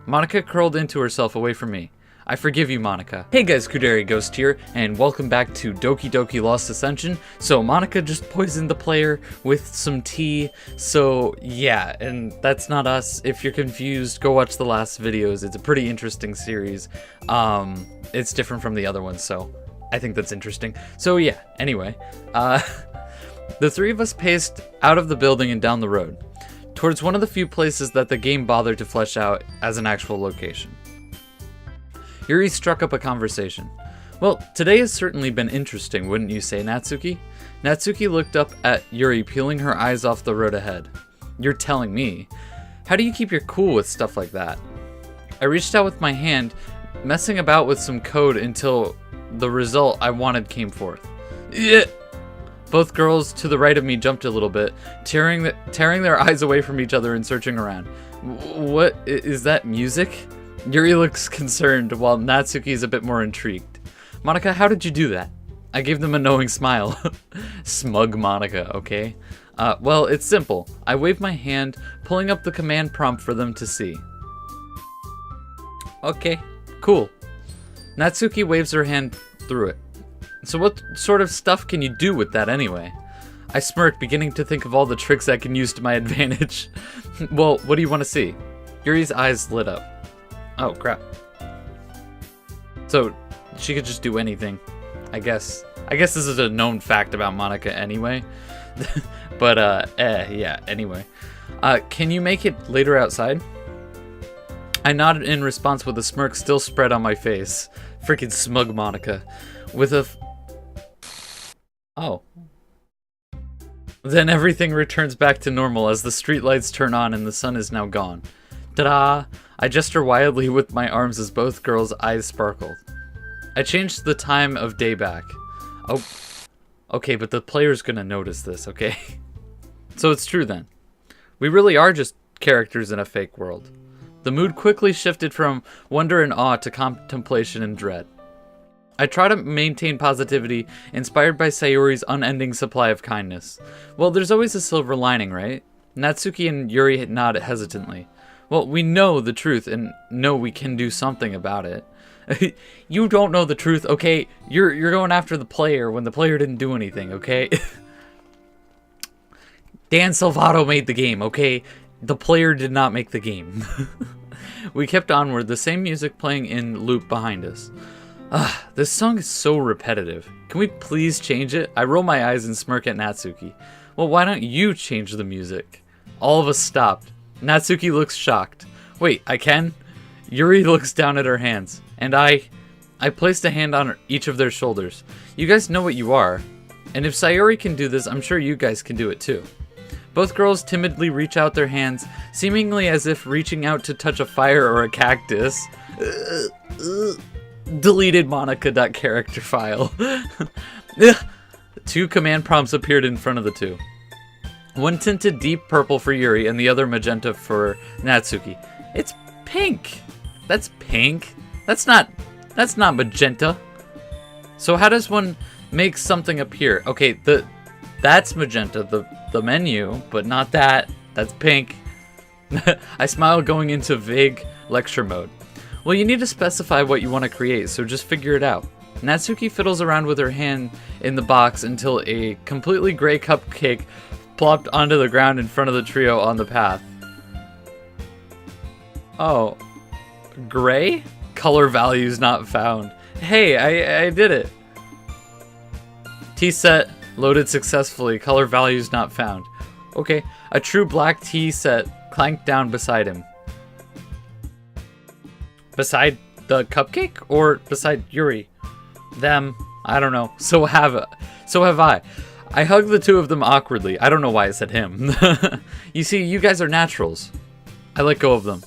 Monika curled into herself away from me. I forgive you, Monika. Hey guys, Kuderi Ghost here, and welcome back to Doki Doki Lost Ascension. So Monika just poisoned the player with some tea, so yeah, and that's not us. If you're confused, go watch the last videos. It's a pretty interesting series. It's different from the other ones, so I think that's interesting. So yeah, anyway, the three of us paced out of the building and down the road, towards one of the few places that the game bothered to flesh out as an actual location. Yuri struck up a conversation. Well, today has certainly been interesting, wouldn't you say, Natsuki? Natsuki looked up at Yuri, peeling her eyes off the road ahead. You're telling me. How do you keep your cool with stuff like that? I reached out with my hand, messing about with some code until the result I wanted came forth. Yeah. Both girls to the right of me jumped a little bit, tearing their eyes away from each other and searching around. What is that, music? Yuri looks concerned, while Natsuki is a bit more intrigued. Monika, how did you do that? I gave them a knowing smile. Smug Monika, okay? Well, it's simple. I waved my hand, pulling up the command prompt for them to see. Okay, cool. Natsuki waves her hand through it. So what sort of stuff can you do with that anyway? I smirked, beginning to think of all the tricks I can use to my advantage. Well, what do you want to see? Yuri's eyes lit up. Oh, crap. So, she could just do anything, I guess. I guess this is a known fact about Monika anyway. But, yeah, anyway. Can you make it later outside? I nodded in response with a smirk still spread on my face. Freaking smug Monika. With a... Oh. Then everything returns back to normal as the streetlights turn on and the sun is now gone. Ta-da! I gesture wildly with my arms as both girls' eyes sparkled. I changed the time of day back. Oh, okay, but the player's gonna notice this, okay? So it's true then. We really are just characters in a fake world. The mood quickly shifted from wonder and awe to contemplation and dread. I try to maintain positivity, inspired by Sayori's unending supply of kindness. Well, there's always a silver lining, right? Natsuki and Yuri nod hesitantly. Well, we know the truth and know we can do something about it. You don't know the truth, okay? You're going after the player when the player didn't do anything, okay? Dan Salvato made the game, okay? The player did not make the game. We kept onward, the same music playing in loop behind us. This song is so repetitive. Can we please change it? I roll my eyes and smirk at Natsuki. Well, why don't you change the music? All of us stopped. Natsuki looks shocked. Wait, I can? Yuri looks down at her hands, and I placed a hand on each of their shoulders. You guys know what you are, and if Sayori can do this, I'm sure you guys can do it too. Both girls timidly reach out their hands, seemingly as if reaching out to touch a fire or a cactus. Deleted Monika.character file. 2 command prompts appeared in front of the two. One tinted deep purple for Yuri and the other magenta for Natsuki. It's pink. That's pink. That's not magenta. So how does one make something appear? Okay, that's magenta, the menu, but not that. That's pink. I smile, going into vague lecture mode. Well, you need to specify what you want to create, so just figure it out. Natsuki fiddles around with her hand in the box until a completely gray cupcake plopped onto the ground in front of the trio on the path. Oh. Gray? Color values not found. Hey, I did it. Tea set loaded successfully. Color values not found. Okay. A true black tea set clanked down beside him. Beside the cupcake? Or beside Yuri? Them? I don't know. So have I. I hugged the two of them awkwardly. I don't know why I said him. You see, you guys are naturals. I let go of them.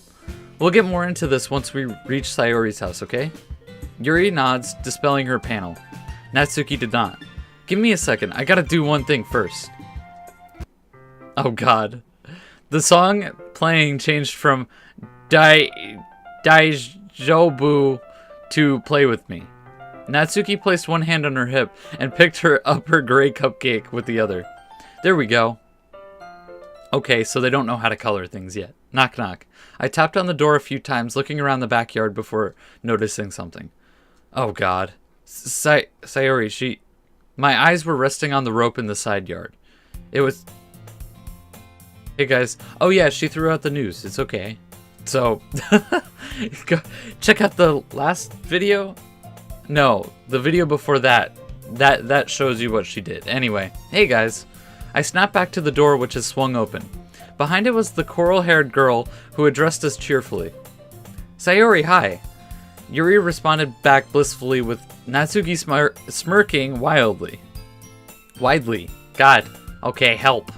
We'll get more into this once we reach Sayori's house, okay? Yuri nods, dispelling her panel. Natsuki did not. Give me a second. I gotta do one thing first. Oh god. The song playing changed from Daijobu to Play With Me. Natsuki placed one hand on her hip and picked her up her gray cupcake with the other. There we go. Okay, so they don't know how to color things yet. Knock, knock. I tapped on the door a few times, looking around the backyard before noticing something. Oh, God. Sayori, My eyes were resting on the rope in the side yard. It was... Hey, guys. Oh, yeah, she threw out the news. It's okay. So, go check out the last video. No, the video before that. That shows you what she did. Anyway, hey, guys. I snapped back to the door, which is swung open. Behind it was the coral-haired girl who addressed us cheerfully. Sayori, hi. Yuri responded back blissfully with Natsuki smirking wildly. Widely. God. Okay, help.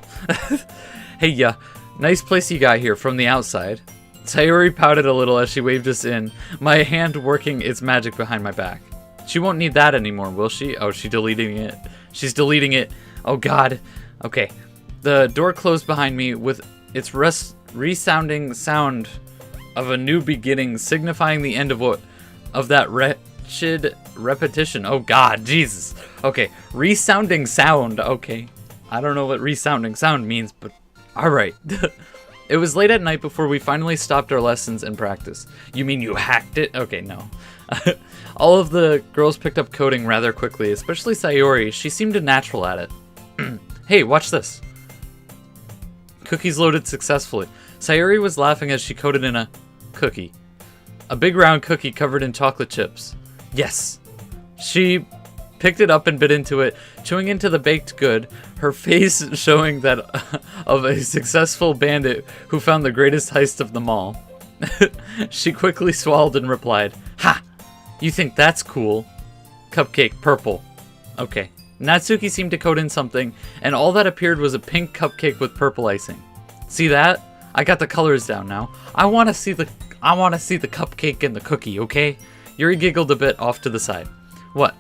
Hey, yeah. Nice place you got here from the outside. Sayori pouted a little as she waved us in, my hand working its magic behind my back. She won't need that anymore, will she? Oh, she's deleting it. She's deleting it. Oh, God. Okay. The door closed behind me with its resounding sound of a new beginning, signifying the end of that wretched repetition. Oh, God. Jesus. Okay. Resounding sound. Okay. I don't know what resounding sound means, but all right. It was late at night before we finally stopped our lessons and practice. You mean you hacked it? Okay, no. All of the girls picked up coding rather quickly, especially Sayori. She seemed a natural at it. Hey, watch this. Cookies loaded successfully. Sayori was laughing as she coded in a cookie. A big round cookie covered in chocolate chips. Yes. She picked it up and bit into it, chewing into the baked good, her face showing that of a successful bandit who found the greatest heist of them all. She quickly swallowed and replied, Ha! You think that's cool? Cupcake, purple. Okay. Natsuki seemed to code in something, and all that appeared was a pink cupcake with purple icing. See that? I got the colors down now. I want to see the cupcake and the cookie, okay? Yuri giggled a bit off to the side. What?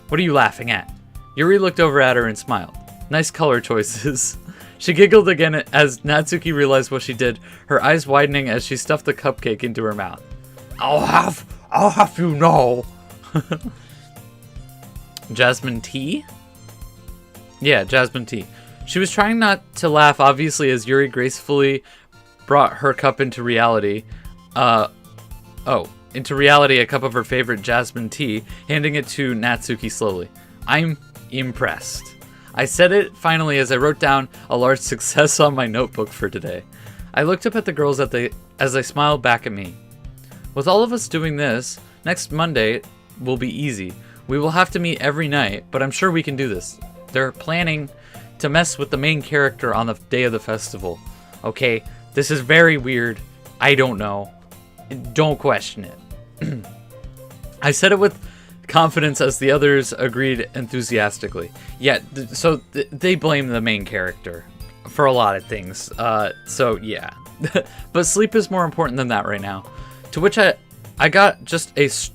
What are you laughing at? Yuri looked over at her and smiled. Nice color choices. She giggled again as Natsuki realized what she did, her eyes widening as she stuffed the cupcake into her mouth. I'll have you know. Jasmine tea? Yeah, jasmine tea. She was trying not to laugh, obviously, as Yuri gracefully brought her cup into reality. Into reality, a cup of her favorite jasmine tea, handing it to Natsuki slowly. I'm impressed. I said it finally as I wrote down a large success on my notebook for today. I looked up at the girls as they smiled back at me. With all of us doing this, next Monday will be easy. We will have to meet every night, but I'm sure we can do this. They're planning to mess with the main character on the day of the festival. Okay, this is very weird. I don't know. Don't question it. I said it with confidence as the others agreed enthusiastically. Yeah, so they blame the main character for a lot of things. So yeah. But sleep is more important than that right now. To which I got just as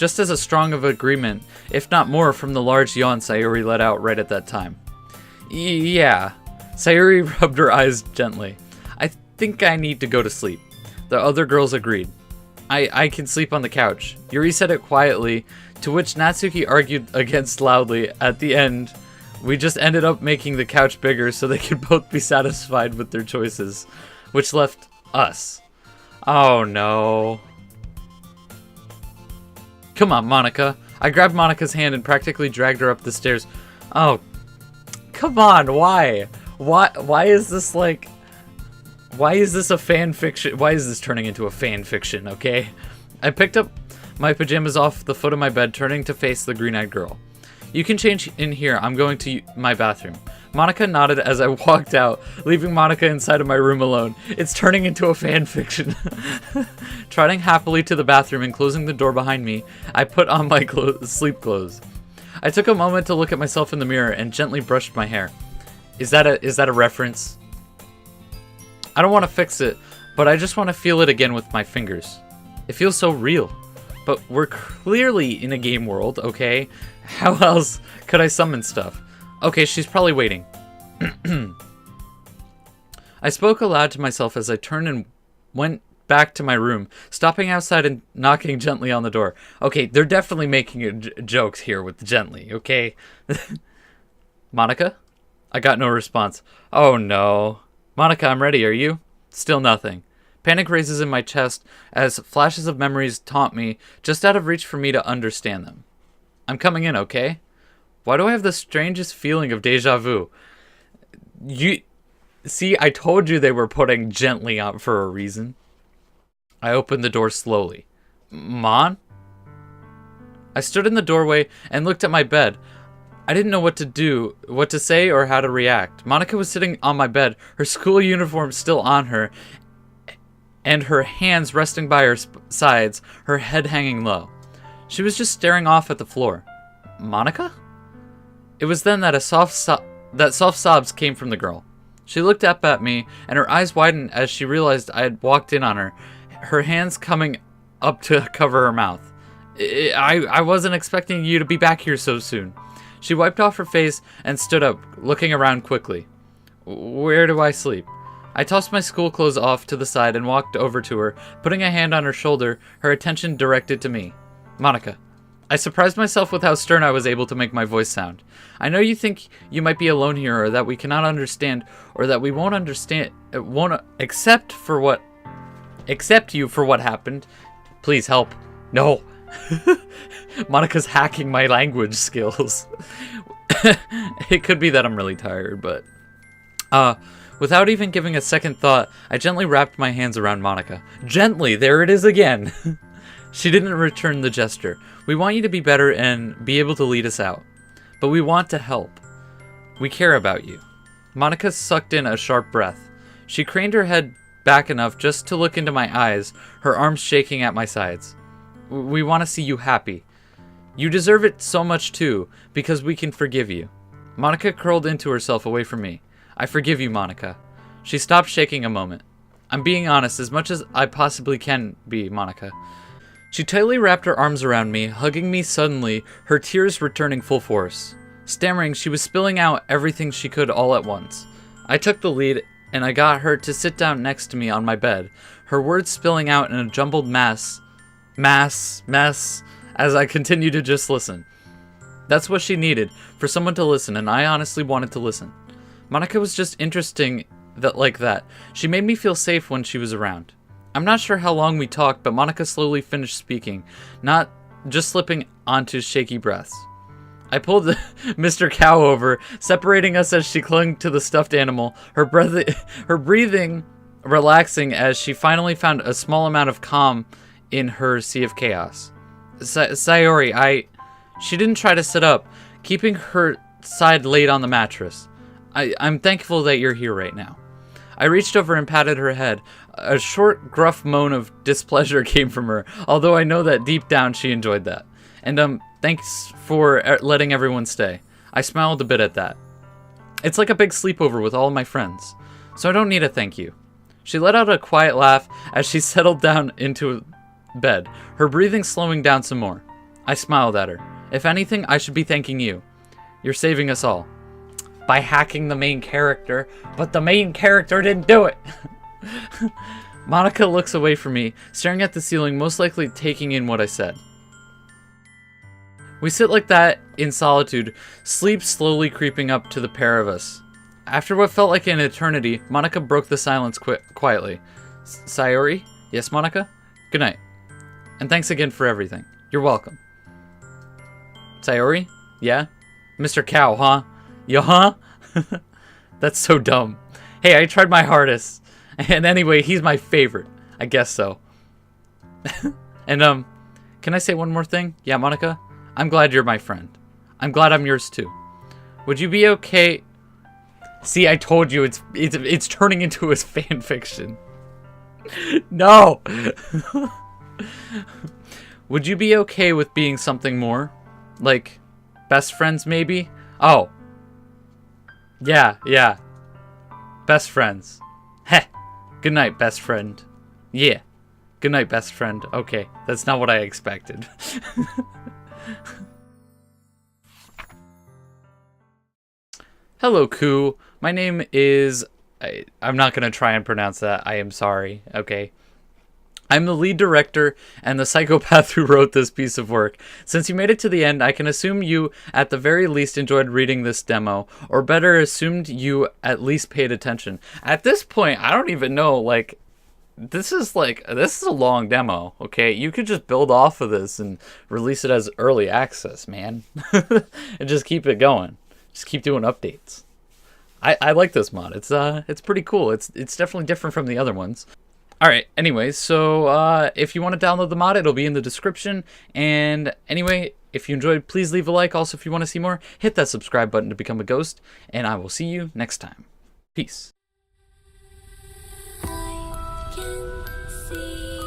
a strong of agreement, if not more, from the large yawn Sayori let out right at that time. Yeah. Sayori rubbed her eyes gently. I think I need to go to sleep. The other girls agreed. I can sleep on the couch. Yuri said it quietly, to which Natsuki argued against loudly. At the end, we just ended up making the couch bigger so they could both be satisfied with their choices, which left us. Oh no. Come on, Monika. I grabbed Monika's hand and practically dragged her up the stairs. Oh, come on, why? Why is this like... Why is this a fan fiction? Why is this turning into a fan fiction, okay? I picked up my pajamas off the foot of my bed, turning to face the green-eyed girl. You can change in here. I'm going to my bathroom. Monika nodded as I walked out, leaving Monika inside of my room alone. It's turning into a fan fiction. Trotting happily to the bathroom and closing the door behind me, I put on my sleep clothes. I took a moment to look at myself in the mirror and gently brushed my hair. Is that a reference? I don't want to fix it, but I just want to feel it again with my fingers. It feels so real. But we're clearly in a game world, okay? How else could I summon stuff? Okay, she's probably waiting. I spoke aloud to myself as I turned and went back to my room, stopping outside and knocking gently on the door. Okay, they're definitely making jokes here with gently, okay? Monika? I got no response. Oh no. Monika, I'm ready, are you? Still nothing. Panic raises in my chest as flashes of memories taunt me, just out of reach for me to understand them. I'm coming in, okay? Why do I have the strangest feeling of deja vu? See, I told you they were putting gently on for a reason. I opened the door slowly. Mon? I stood in the doorway and looked at my bed. I didn't know what to say, or how to react. Monika was sitting on my bed, her school uniform still on her, and her hands resting by her sides, her head hanging low. She was just staring off at the floor. Monika? It was then that soft sobs came from the girl. She looked up at me, and her eyes widened as she realized I had walked in on her, her hands coming up to cover her mouth. I wasn't expecting you to be back here so soon. She wiped off her face and stood up, looking around quickly. Where do I sleep? I tossed my school clothes off to the side and walked over to her, putting a hand on her shoulder, her attention directed to me. Monika. I surprised myself with how stern I was able to make my voice sound. I know you think you might be alone here, or that we cannot understand, or that we won't accept you for what happened. Please help. No. Monika's hacking my language skills. It could be that I'm really tired, but... without even giving a second thought, I gently wrapped my hands around Monika. Gently, there it is again! She didn't return the gesture. We want you to be better and be able to lead us out. But we want to help. We care about you. Monika sucked in a sharp breath. She craned her head back enough just to look into my eyes, her arms shaking at my sides. We want to see you happy. You deserve it so much too, because we can forgive you. Monika curled into herself away from me. I forgive you, Monika. She stopped shaking a moment. I'm being honest as much as I possibly can be, Monika. She tightly wrapped her arms around me, hugging me suddenly, her tears returning full force. Stammering, she was spilling out everything she could all at once. I took the lead, and I got her to sit down next to me on my bed, her words spilling out in a jumbled mess, as I continued to just listen. That's what she needed, for someone to listen, and I honestly wanted to listen. Monika was just interesting like that. She made me feel safe when she was around. I'm not sure how long we talked, but Monika slowly finished speaking, not just slipping onto shaky breaths. I pulled Mr. Cow over, separating us as she clung to the stuffed animal, her breathing relaxing as she finally found a small amount of calm in her sea of chaos. Sayori, she didn't try to sit up, keeping her side laid on the mattress. I'm thankful that you're here right now. I reached over and patted her head. A short, gruff moan of displeasure came from her, although I know that deep down she enjoyed that. And, thanks for letting everyone stay. I smiled a bit at that. It's like a big sleepover with all my friends, so I don't need a thank you. She let out a quiet laugh as she settled down into bed, her breathing slowing down some more. I smiled at her. If anything, I should be thanking you. You're saving us all. By hacking the main character, but the main character didn't do it. Monika looks away from me, staring at the ceiling, most likely taking in what I said. We sit like that in solitude, sleep slowly creeping up to the pair of us. After what felt like an eternity, Monika broke the silence quietly. Sayori? Yes, Monika? Good night. And thanks again for everything. You're welcome. Sayori? Yeah? Mr. Cow, huh? You huh? That's so dumb. Hey, I tried my hardest. And anyway, he's my favorite. I guess so. And, can I say one more thing? Yeah, Monika? I'm glad you're my friend. I'm glad I'm yours too. Would you be okay... See, I told you it's turning into a fan fiction. No! Would you be okay with being something more? Like, best friends maybe? Oh. Yeah. Best friends. Heh. Good night, best friend. Yeah. Good night, best friend. Okay, that's not what I expected. Hello, Ku. My name is... I'm not going to try and pronounce that. I am sorry. Okay. I'm the lead director and the psychopath who wrote this piece of work. Since you made it to the end, I can assume you at the very least enjoyed reading this demo, or better, assumed you at least paid attention. At this point, I don't even know, like, this is a long demo, okay? You could just build off of this and release it as early access, man. And just keep it going. Just keep doing updates. I like this mod. It's pretty cool. It's definitely different from the other ones. Alright, anyway, so if you want to download the mod, it'll be in the description. And anyway, if you enjoyed, please leave a like. Also, if you want to see more, hit that subscribe button to become a ghost. And I will see you next time. Peace. I can see